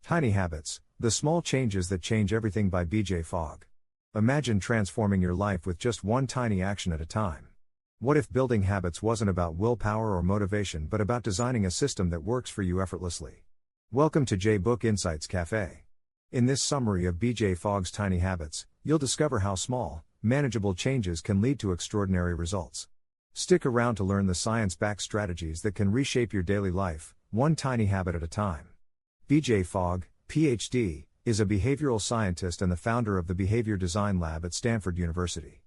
Tiny Habits, The Small Changes That Change Everything by BJ Fogg. Imagine transforming your life with just one tiny action at a time. What if building habits wasn't about willpower or motivation but about designing a system that works for you effortlessly? Welcome to J Book Insights Cafe. In this summary of BJ Fogg's Tiny Habits, you'll discover how small, manageable changes can lead to extraordinary results. Stick around to learn the science-backed strategies that can reshape your daily life, one tiny habit at a time. BJ Fogg, Ph.D., is a behavioral scientist and the founder of the Behavior Design Lab at Stanford University.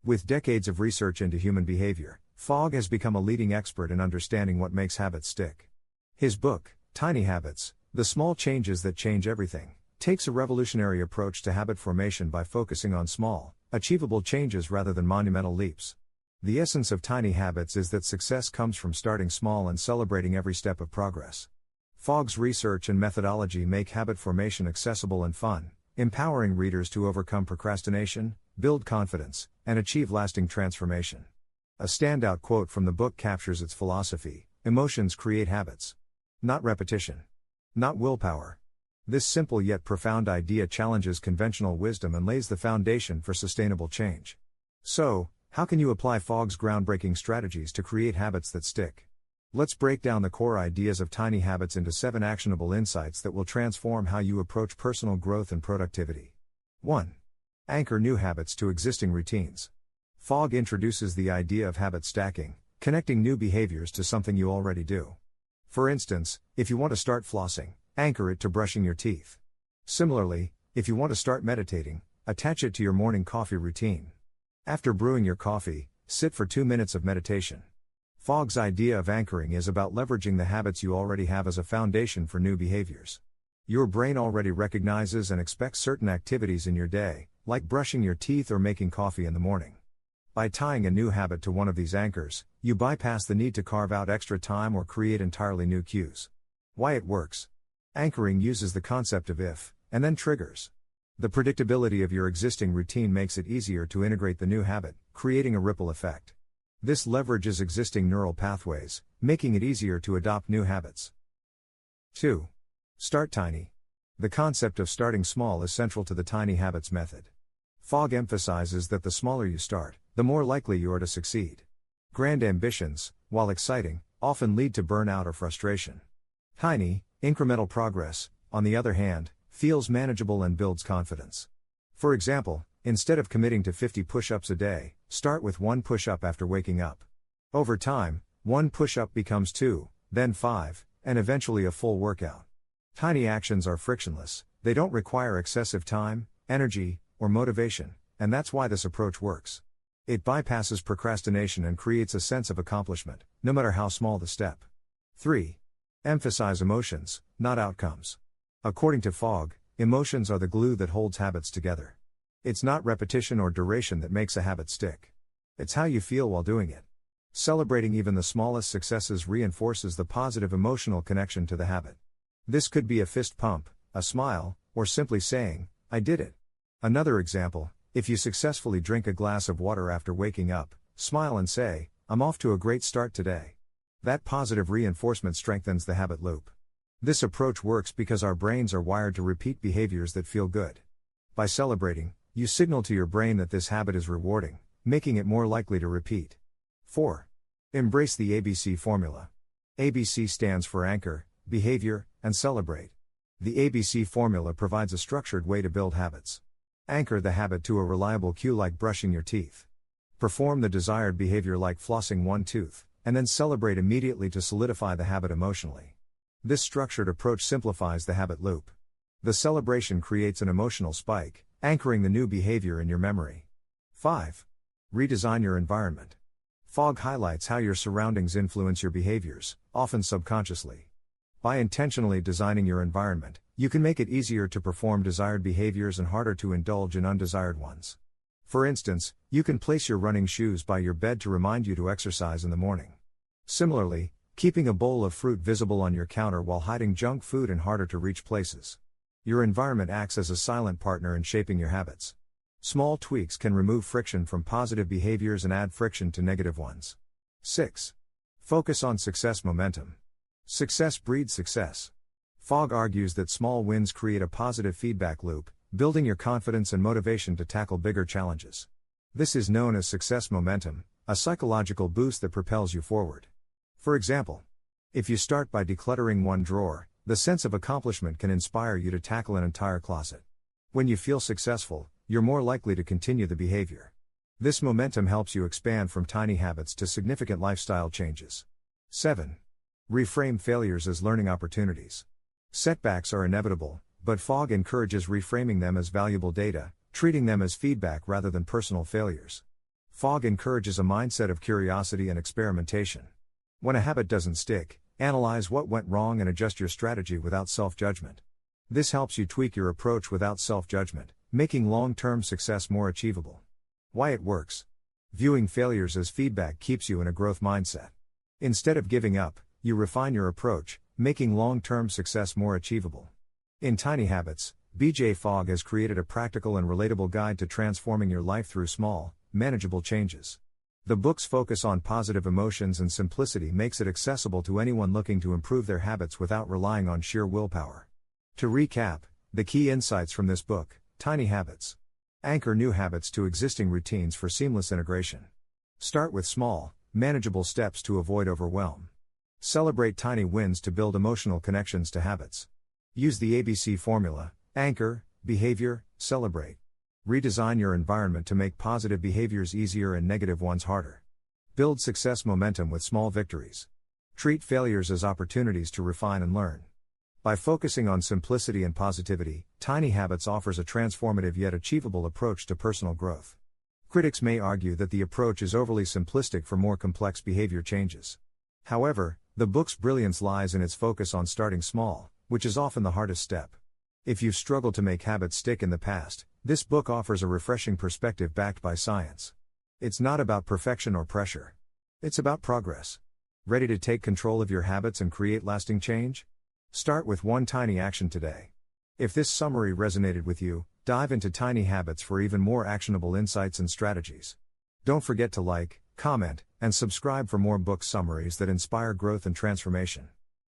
With decades of research into human behavior, Fogg has become a leading expert in understanding what makes habits stick. His book, Tiny Habits, The Small Changes That Change Everything, takes a revolutionary approach to habit formation by focusing on small, achievable changes rather than monumental leaps. The essence of tiny habits is that success comes from starting small and celebrating every step of progress. Fogg's research and methodology make habit formation accessible and fun, empowering readers to overcome procrastination, build confidence, and achieve lasting transformation. A standout quote from the book captures its philosophy: emotions create habits. Not repetition. Not willpower. This simple yet profound idea challenges conventional wisdom and lays the foundation for sustainable change. So, how can you apply Fogg's groundbreaking strategies to create habits that stick? Let's break down the core ideas of tiny habits into 7 actionable insights that will transform how you approach personal growth and productivity. 1. Anchor new habits to existing routines. Fogg introduces the idea of habit stacking, connecting new behaviors to something you already do. For instance, if you want to start flossing, anchor it to brushing your teeth. Similarly, if you want to start meditating, attach it to your morning coffee routine. After brewing your coffee, sit for 2 minutes of meditation. Fogg's idea of anchoring is about leveraging the habits you already have as a foundation for new behaviors. Your brain already recognizes and expects certain activities in your day, like brushing your teeth or making coffee in the morning. By tying a new habit to one of these anchors, you bypass the need to carve out extra time or create entirely new cues. Why it works. Anchoring uses the concept of if, and then triggers. The predictability of your existing routine makes it easier to integrate the new habit, creating a ripple effect. This leverages existing neural pathways, making it easier to adopt new habits. 2. Start tiny. The concept of starting small is central to the tiny habits method. Fogg emphasizes that the smaller you start, the more likely you are to succeed. Grand ambitions, while exciting, often lead to burnout or frustration. Tiny, incremental progress, on the other hand, feels manageable and builds confidence. For example, instead of committing to 50 push-ups a day, start with 1 push-up after waking up. Over time, 1 push-up becomes 2, then 5, and eventually a full workout. Tiny actions are frictionless, they don't require excessive time, energy, or motivation, and that's why this approach works. It bypasses procrastination and creates a sense of accomplishment, no matter how small the step. 3. Emphasize emotions, not outcomes. According to Fogg, emotions are the glue that holds habits together. It's not repetition or duration that makes a habit stick. It's how you feel while doing it. Celebrating even the smallest successes reinforces the positive emotional connection to the habit. This could be a fist pump, a smile, or simply saying, "I did it." Another example, if you successfully drink a glass of water after waking up, smile and say, "I'm off to a great start today." That positive reinforcement strengthens the habit loop. This approach works because our brains are wired to repeat behaviors that feel good. By celebrating, you signal to your brain that this habit is rewarding, making it more likely to repeat. 4. Embrace the ABC formula. ABC stands for anchor, behavior, and celebrate. The ABC formula provides a structured way to build habits. Anchor the habit to a reliable cue like brushing your teeth. Perform the desired behavior like flossing 1 tooth, and then celebrate immediately to solidify the habit emotionally. This structured approach simplifies the habit loop. The celebration creates an emotional spike, anchoring the new behavior in your memory. 5. Redesign your environment. Fogg highlights how your surroundings influence your behaviors, often subconsciously. By intentionally designing your environment, you can make it easier to perform desired behaviors and harder to indulge in undesired ones. For instance, you can place your running shoes by your bed to remind you to exercise in the morning. Similarly, keeping a bowl of fruit visible on your counter while hiding junk food in harder to reach places. Your environment acts as a silent partner in shaping your habits. Small tweaks can remove friction from positive behaviors and add friction to negative ones. 6. Focus on success momentum. Success breeds success. Fogg argues that small wins create a positive feedback loop, building your confidence and motivation to tackle bigger challenges. This is known as success momentum, a psychological boost that propels you forward. For example, if you start by decluttering one drawer, the sense of accomplishment can inspire you to tackle an entire closet. When you feel successful, you're more likely to continue the behavior. This momentum helps you expand from tiny habits to significant lifestyle changes. 7. Reframe failures as learning opportunities. Setbacks are inevitable, but Fogg encourages reframing them as valuable data, treating them as feedback rather than personal failures. Fogg encourages a mindset of curiosity and experimentation. When a habit doesn't stick, analyze what went wrong and adjust your strategy without self-judgment. This helps you tweak your approach without self-judgment, making long-term success more achievable. Why it works. Viewing failures as feedback keeps you in a growth mindset. Instead of giving up, you refine your approach, making long-term success more achievable. In Tiny Habits, BJ Fogg has created a practical and relatable guide to transforming your life through small, manageable changes. The book's focus on positive emotions and simplicity makes it accessible to anyone looking to improve their habits without relying on sheer willpower. To recap, the key insights from this book: Tiny Habits. Anchor new habits to existing routines for seamless integration. Start with small, manageable steps to avoid overwhelm. Celebrate tiny wins to build emotional connections to habits. Use the ABC formula: anchor, behavior, celebrate. Redesign your environment to make positive behaviors easier and negative ones harder. Build success momentum with small victories. Treat failures as opportunities to refine and learn. By focusing on simplicity and positivity, Tiny Habits offers a transformative yet achievable approach to personal growth. Critics may argue that the approach is overly simplistic for more complex behavior changes. However, the book's brilliance lies in its focus on starting small, which is often the hardest step. If you've struggled to make habits stick in the past, this book offers a refreshing perspective backed by science. It's not about perfection or pressure. It's about progress. Ready to take control of your habits and create lasting change? Start with one tiny action today. If this summary resonated with you, dive into Tiny Habits for even more actionable insights and strategies. Don't forget to like, comment, and subscribe for more book summaries that inspire growth and transformation.